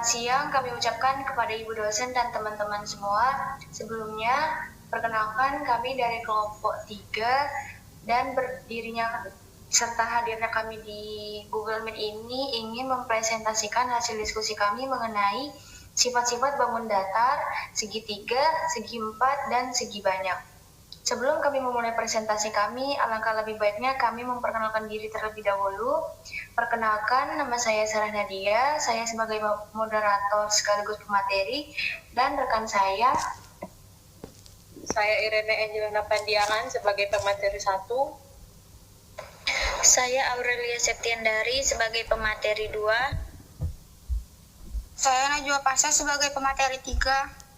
siang kami ucapkan kepada Ibu dosen dan teman-teman semua. Sebelumnya, perkenalkan kami dari kelompok 3 dan berdirinya serta hadirnya kami di Google Meet ini ingin mempresentasikan hasil diskusi kami mengenai sifat-sifat bangun datar, segitiga, segi empat, dan segi banyak. Sebelum kami memulai presentasi kami, alangkah lebih baiknya kami memperkenalkan diri terlebih dahulu. Perkenalkan, nama saya Sarah Nadia, saya sebagai moderator sekaligus pemateri, dan rekan saya Irene Angelina Pandiangan sebagai pemateri 1. Saya Aurelia Septiandari sebagai pemateri 2. Saya Najwa Pasha sebagai pemateri 3.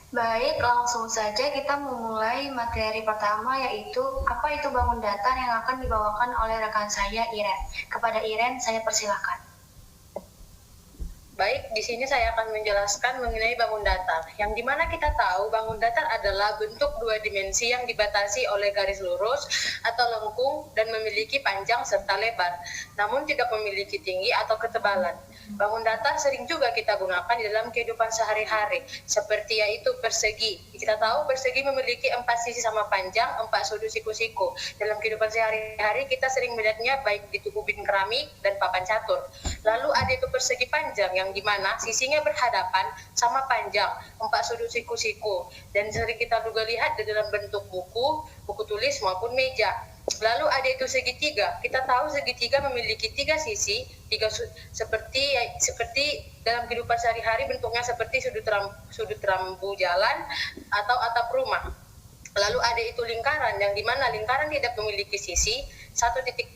Baik, langsung saja kita memulai materi pertama, yaitu apa itu bangun datar yang akan dibawakan oleh rekan saya, Iren. Kepada Iren, saya persilakan. Baik, di sini saya akan menjelaskan mengenai bangun datar. Yang dimana kita tahu bangun datar adalah bentuk dua dimensi yang dibatasi oleh garis lurus atau lengkung dan memiliki panjang serta lebar, namun tidak memiliki tinggi atau ketebalan. Bangun datar sering juga kita gunakan di dalam kehidupan sehari-hari, seperti yaitu persegi. Kita tahu persegi memiliki 4 sisi sama panjang, 4 sudut siku-siku. Dalam kehidupan sehari-hari kita sering melihatnya baik di tubuh bin keramik dan papan catur. Lalu ada itu persegi panjang yang dimana sisinya berhadapan sama panjang, 4 sudut siku-siku. Dan sering kita juga lihat di dalam bentuk buku tulis maupun meja. Lalu ada itu segitiga. Kita tahu segitiga memiliki 3 sisi, seperti dalam kehidupan sehari-hari bentuknya seperti sudut rambu jalan atau atap rumah. Lalu ada itu lingkaran, yang dimana lingkaran tidak memiliki sisi, satu titik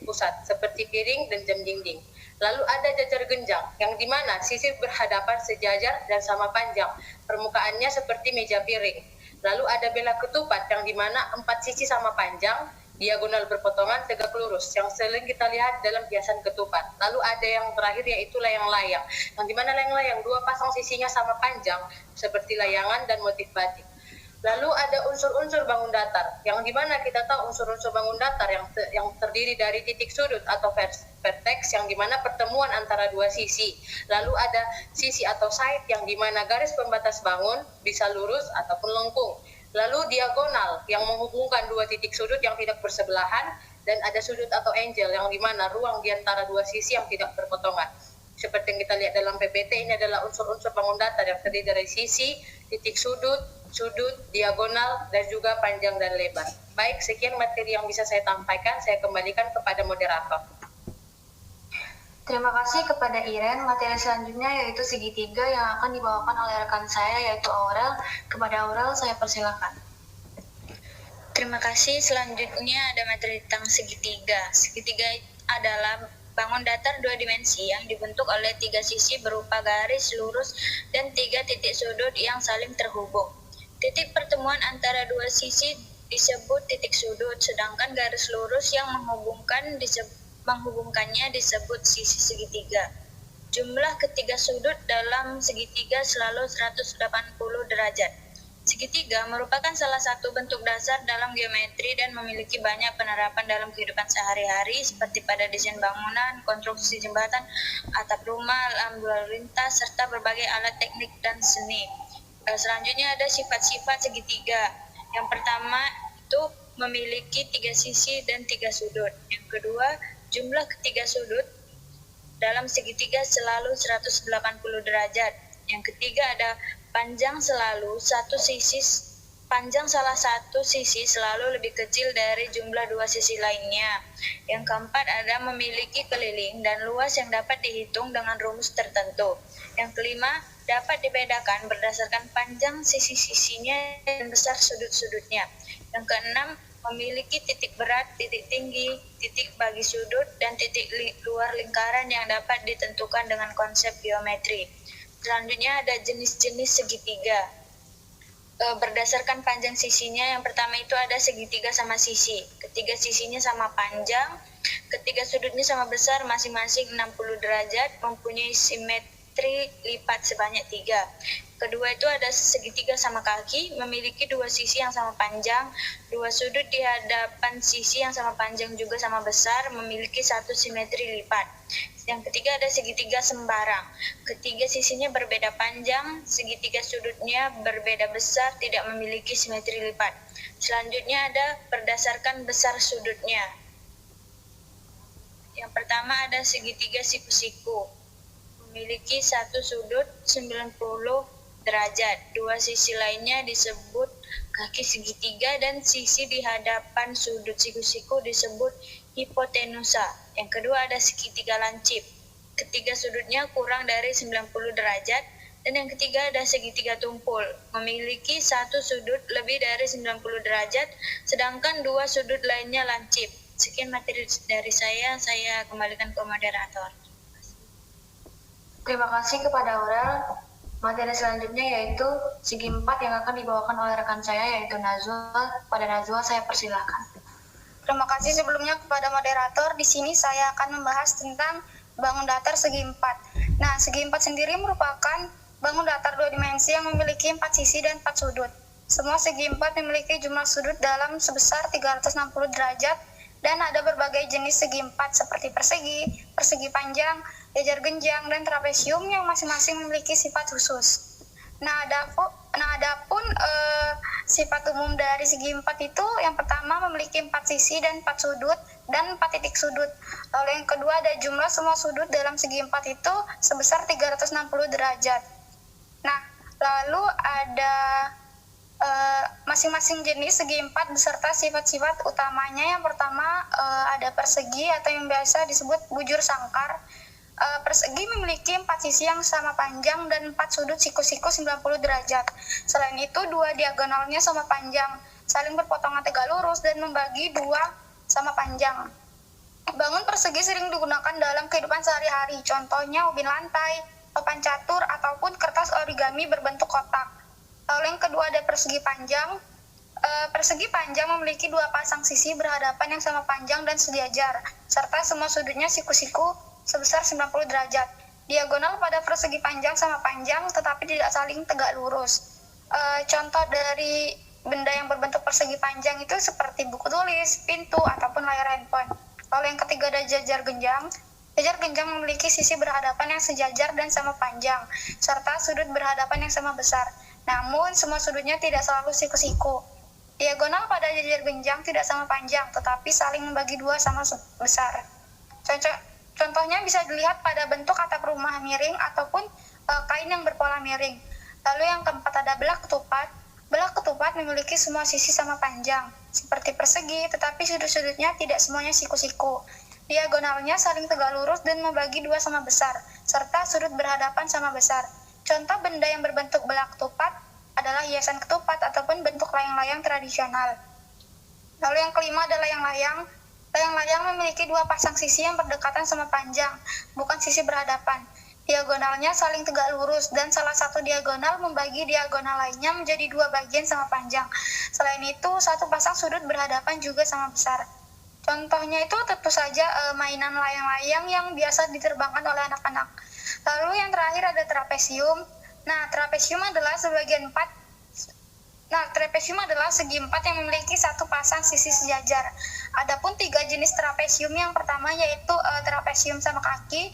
pusat seperti piring dan jam dinding. Lalu ada jajar genjang, yang dimana sisi berhadapan sejajar dan sama panjang, permukaannya seperti meja piring. Lalu ada bela ketupat, yang dimana 4 sisi sama panjang, diagonal berpotongan, tegak lurus, yang sering kita lihat dalam hiasan ketupat. Lalu ada yang terakhir yaitu layang-layang, yang dimana layang-layang 2 pasang sisinya sama panjang, seperti layangan dan motif batik. Lalu ada unsur-unsur bangun datar, yang dimana kita tahu unsur-unsur bangun datar yang terdiri dari titik sudut atau vertex, yang dimana pertemuan antara 2 sisi. Lalu ada sisi atau side, yang dimana garis pembatas bangun bisa lurus ataupun lengkung. Lalu diagonal, yang menghubungkan 2 titik sudut yang tidak bersebelahan, dan ada sudut atau angle, yang dimana ruang di antara 2 sisi yang tidak berpotongan. Seperti yang kita lihat dalam PPT, ini adalah unsur-unsur bangun datar yang terdiri dari sisi, titik sudut, diagonal, dan juga panjang dan lebar. Baik, sekian materi yang bisa saya sampaikan. Saya kembalikan kepada moderator. Terima kasih kepada Iren. Materi selanjutnya yaitu segitiga yang akan dibawakan oleh rekan saya, yaitu Aurel. Kepada Aurel, saya persilakan. Terima kasih. Selanjutnya ada materi tentang segitiga. Segitiga adalah bangun datar 2 dimensi yang dibentuk oleh 3 sisi berupa garis lurus dan 3 titik sudut yang saling terhubung. Titik pertemuan antara 2 sisi disebut titik sudut, sedangkan garis lurus yang menghubungkannya disebut sisi segitiga. Jumlah ketiga sudut dalam segitiga selalu 180 derajat. Segitiga merupakan salah satu bentuk dasar dalam geometri dan memiliki banyak penerapan dalam kehidupan sehari-hari seperti pada desain bangunan, konstruksi jembatan, atap rumah, lampu lalu lintas, serta berbagai alat teknik dan seni. Selanjutnya ada sifat-sifat segitiga. Yang pertama itu memiliki 3 sisi dan 3 sudut. Yang kedua, jumlah ketiga sudut dalam segitiga selalu 180 derajat. Yang ketiga ada panjang salah satu sisi selalu lebih kecil dari jumlah 2 sisi lainnya. Yang keempat ada memiliki keliling dan luas yang dapat dihitung dengan rumus tertentu. Yang kelima, dapat dibedakan berdasarkan panjang sisi-sisinya dan besar sudut-sudutnya. Yang keenam, memiliki titik berat, titik tinggi, titik bagi sudut, dan titik luar lingkaran yang dapat ditentukan dengan konsep geometri. Selanjutnya ada jenis-jenis segitiga. Berdasarkan panjang sisinya, yang pertama itu ada segitiga sama sisi. Ketiga sisinya sama panjang, ketiga sudutnya sama besar masing-masing 60 derajat, mempunyai simetri lipat sebanyak 3. Kedua itu ada segitiga sama kaki, memiliki 2 sisi yang sama panjang, 2 sudut di hadapan sisi yang sama panjang juga sama besar, memiliki 1 simetri lipat. Yang ketiga ada segitiga sembarang. Ketiga sisinya berbeda panjang, segitiga sudutnya berbeda besar, tidak memiliki simetri lipat. Selanjutnya ada berdasarkan besar sudutnya. Yang pertama ada segitiga siku-siku. Memiliki satu sudut 90 derajat. Dua sisi lainnya disebut kaki segitiga dan sisi di hadapan sudut siku-siku disebut hipotenusa. Yang kedua ada segitiga lancip. Ketiga sudutnya kurang dari 90 derajat. Dan yang ketiga ada segitiga tumpul. Memiliki satu sudut lebih dari 90 derajat, sedangkan dua sudut lainnya lancip. Sekian materi dari saya kembalikan ke moderator. Terima kasih kepada Aurel. Materi selanjutnya yaitu segi 4 yang akan dibawakan oleh rekan saya yaitu Nazwa. Pada Nazwa saya persilahkan. Terima kasih sebelumnya kepada moderator. Di sini saya akan membahas tentang bangun datar segi 4. Nah, segi 4 sendiri merupakan bangun datar 2 dimensi yang memiliki 4 sisi dan 4 sudut. Semua segi 4 memiliki jumlah sudut dalam sebesar 360 derajat dan ada berbagai jenis segi 4 seperti persegi, persegi panjang, jajar genjang, dan trapesium yang masing-masing memiliki sifat khusus. Nah, adapun sifat umum dari segi 4 itu yang pertama memiliki 4 sisi dan 4 sudut dan 4 titik sudut. Lalu yang kedua ada jumlah semua sudut dalam segi 4 itu sebesar 360 derajat. Nah, lalu ada masing-masing jenis segi 4 beserta sifat-sifat utamanya. Yang pertama ada persegi atau yang biasa disebut bujur sangkar. Persegi memiliki 4 sisi yang sama panjang dan 4 sudut siku-siku 90 derajat. Selain itu, dua diagonalnya sama panjang, saling berpotongan tegak lurus dan membagi dua sama panjang. Bangun persegi sering digunakan dalam kehidupan sehari-hari, contohnya ubin lantai, papan catur, ataupun kertas origami berbentuk kotak. Lalu yang kedua ada persegi panjang. Persegi panjang memiliki dua pasang sisi berhadapan yang sama panjang dan sejajar, serta semua sudutnya siku-siku sebesar 90 derajat. Diagonal pada persegi panjang sama panjang tetapi tidak saling tegak lurus. Contoh dari benda yang berbentuk persegi panjang itu seperti buku tulis, pintu, ataupun layar handphone. Lalu yang ketiga ada jajar genjang. Jajar genjang memiliki sisi berhadapan yang sejajar dan sama panjang, serta sudut berhadapan yang sama besar. Namun semua sudutnya tidak selalu siku-siku. Diagonal pada jajar genjang tidak sama panjang, tetapi saling membagi dua sama besar. Contohnya bisa dilihat pada bentuk atap rumah miring ataupun kain yang berpola miring. Lalu yang keempat ada belah ketupat. Belah ketupat memiliki semua sisi sama panjang, seperti persegi, tetapi sudut-sudutnya tidak semuanya siku-siku. Diagonalnya saling tegak lurus dan membagi dua sama besar, serta sudut berhadapan sama besar. Contoh benda yang berbentuk belah ketupat adalah hiasan ketupat ataupun bentuk layang-layang tradisional. Lalu yang kelima ada layang-layang. Layang-layang memiliki dua pasang sisi yang berdekatan sama panjang, bukan sisi berhadapan. Diagonalnya saling tegak lurus dan salah satu diagonal membagi diagonal lainnya menjadi dua bagian sama panjang. Selain itu, satu pasang sudut berhadapan juga sama besar. Contohnya itu tentu saja mainan layang-layang yang biasa diterbangkan oleh anak-anak. Lalu yang terakhir ada trapesium. Nah, trapesium adalah trapesium adalah segi 4 yang memiliki satu pasang sisi sejajar. Adapun 3 jenis trapesium, yang pertama yaitu trapesium sama kaki,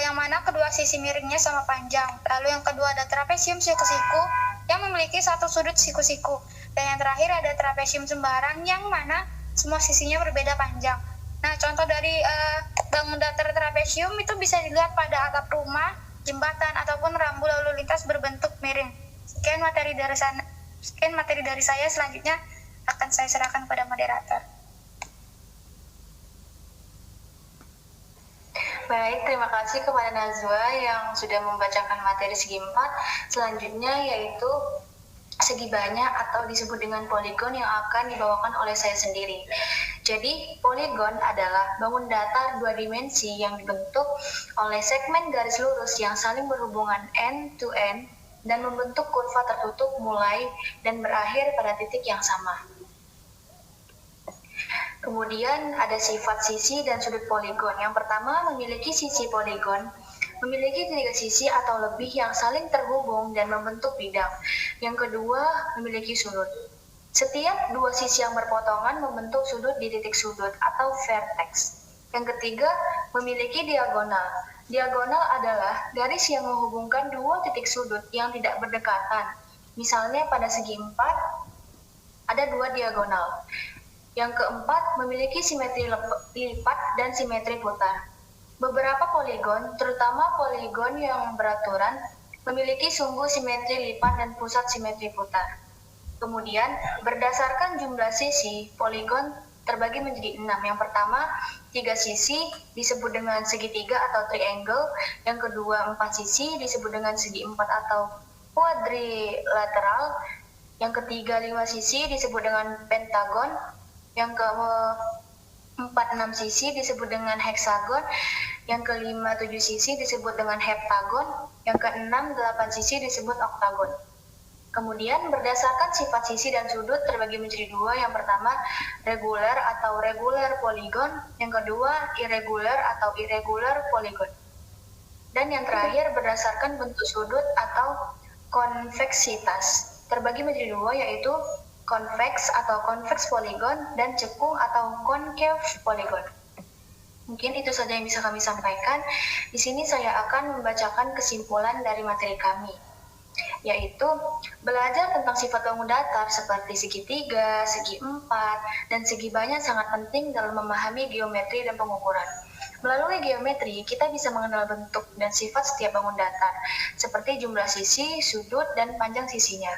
yang mana kedua sisi miringnya sama panjang. Lalu yang kedua ada trapesium siku-siku yang memiliki satu sudut siku-siku. Dan yang terakhir ada trapesium sembarang yang mana semua sisinya berbeda panjang. Nah, contoh dari bangun datar trapesium itu bisa dilihat pada atap rumah, jembatan, ataupun rambu lalu lintas berbentuk miring. Sekian materi dari saya, selanjutnya akan saya serahkan kepada moderator. Baik, terima kasih kepada Nazwa yang sudah membacakan materi segi 4. Selanjutnya yaitu segi banyak atau disebut dengan poligon yang akan dibawakan oleh saya sendiri. Jadi, poligon adalah bangun datar 2 dimensi yang dibentuk oleh segmen garis lurus yang saling berhubungan end to end dan membentuk kurva tertutup mulai dan berakhir pada titik yang sama. Kemudian ada sifat sisi dan sudut poligon. Yang pertama, memiliki sisi poligon. Memiliki 3 sisi atau lebih yang saling terhubung dan membentuk bidang. Yang kedua, memiliki sudut. Setiap 2 sisi yang berpotongan membentuk sudut di titik sudut atau vertex. Yang ketiga, memiliki diagonal. Diagonal adalah garis yang menghubungkan dua titik sudut yang tidak berdekatan. Misalnya pada segi 4, ada dua diagonal. Yang keempat, memiliki simetri lipat dan simetri putar. Beberapa poligon, terutama poligon yang beraturan, memiliki sumbu simetri lipat dan pusat simetri putar. Kemudian, berdasarkan jumlah sisi, poligon terbagi menjadi 6. Yang pertama, 3 sisi disebut dengan segitiga atau triangle. Yang kedua, 4 sisi disebut dengan segi 4 atau quadrilateral. Yang ketiga, 5 sisi disebut dengan pentagon. Yang keempat, 6 sisi disebut dengan heksagon. Yang kelima, 7 sisi disebut dengan heptagon. Yang keenam, 8 sisi disebut oktagon. Kemudian berdasarkan sifat sisi dan sudut terbagi menjadi 2. Yang pertama, reguler atau regular polygon. Yang kedua, irregular atau irregular polygon. Dan yang terakhir, berdasarkan bentuk sudut atau konveksitas. Terbagi menjadi 2, yaitu convex atau convex polygon dan cekung atau concave polygon. Mungkin itu saja yang bisa kami sampaikan. Di sini saya akan membacakan kesimpulan dari materi kami, yaitu belajar tentang sifat bangun datar seperti segitiga, segi 4, dan segi banyak sangat penting dalam memahami geometri dan pengukuran. Melalui geometri, kita bisa mengenal bentuk dan sifat setiap bangun datar, seperti jumlah sisi, sudut, dan panjang sisinya.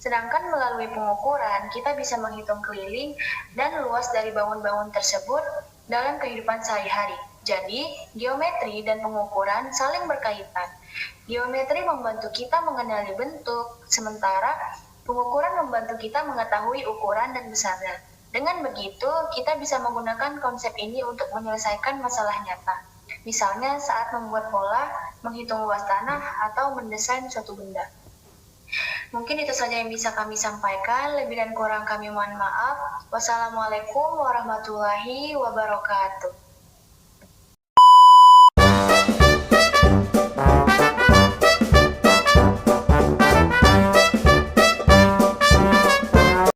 Sedangkan melalui pengukuran, kita bisa menghitung keliling dan luas dari bangun-bangun tersebut dalam kehidupan sehari-hari. Jadi, geometri dan pengukuran saling berkaitan. Geometri membantu kita mengenali bentuk, sementara pengukuran membantu kita mengetahui ukuran dan besarnya. Dengan begitu, kita bisa menggunakan konsep ini untuk menyelesaikan masalah nyata. Misalnya saat membuat pola, menghitung luas tanah, atau mendesain suatu benda. Mungkin itu saja yang bisa kami sampaikan. Lebih dan kurang kami mohon maaf. Wassalamualaikum warahmatullahi wabarakatuh.